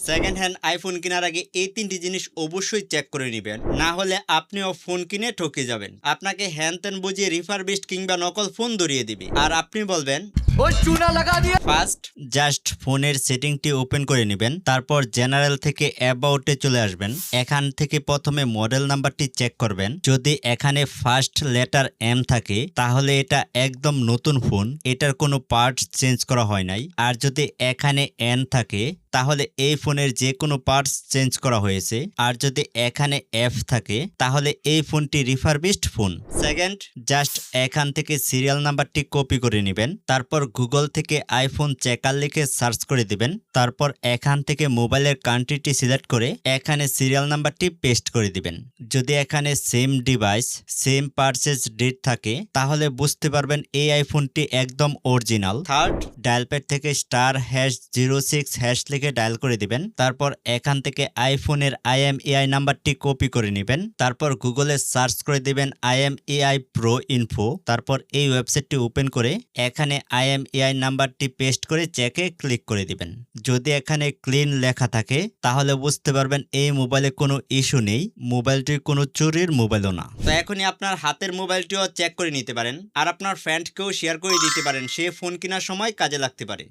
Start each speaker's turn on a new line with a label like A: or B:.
A: Second hand iPhone কেনার আগে এই 3টি জিনিস অবশ্যই চেক করে নেবেন, না হলে আপনিও ফোন কিনে ঠকে যাবেন। আপনাকে হ্যান ত্যান বুঝিয়ে রিফারবিশড কিংবা নকল ফোন ধরিয়ে দিবে, আর আপনি বলবেন
B: ওই চুনা লাগা দিয়ে।
A: ফার্স্ট জাস্ট ফোনের সেটিংটি ওপেন করে নেবেন, তারপর জেনারেল থেকে অ্যাবাউটে চলে আসবেন। এখান থেকে প্রথমে মডেল নাম্বারটি চেক করবেন। যদি এখানে ফার্স্ট লেটার এম থাকে তাহলে এটা একদম নতুন ফোন, এটার কোনো পার্টস চেঞ্জ করা হয় নাই। আর যদি এখানে এন থাকে তাহলে এই ফোনের যে কোনো পার্টস চেঞ্জ করা হয়েছে। আর যদি এখানে এফ থাকে তাহলে এই ফোনটি রিফারবিশড ফোন। সেকেন্ড, জাস্ট এখান থেকে সিরিয়াল নাম্বারটি কপি করে নেবেন, তারপর গুগল থেকে আইফোন চেকার লিখে সার্চ করে দিবেন। তারপর এখান থেকে মোবাইলের কান্ট্রিটি সিলেক্ট করে এখানে সিরিয়াল নাম্বারটি পেস্ট করে দিবেন। যদি এখানে same device same purchase date থাকে তাহলে বুঝতে পারবেন এই আইফোনটি একদম অরিজিনাল। থার্ড, ডায়াল প্যাড থেকে *#06# লিখে ডায়াল করে দিবেন। তারপর এখান থেকে আইফোনের IMEI নাম্বারটি কপি করে নেবেন। তারপর গুগলে সার্চ করে দিবেন IMEI Pro Info। তারপর এই ওয়েবসাইটটি ওপেন করে এখানে IMEI নাম্বারটি পেস্ট করে চেকে ক্লিক করে দিবেন। যদি এখানে ক্লিন লেখা থাকে তাহলে বুঝতে পারবেন এই মোবাইলে কোনো ইস্যু নেই, মোবাইলটি কোনো চুরির মোবাইলও না। তো এখনই আপনার হাতের মোবাইলটিও চেক করে নিতে পারেন, আর আপনার ফ্রেন্ডকেও শেয়ার করে দিতে পারেন, সে ফোন কেনার সময় কাজে লাগতে পারে।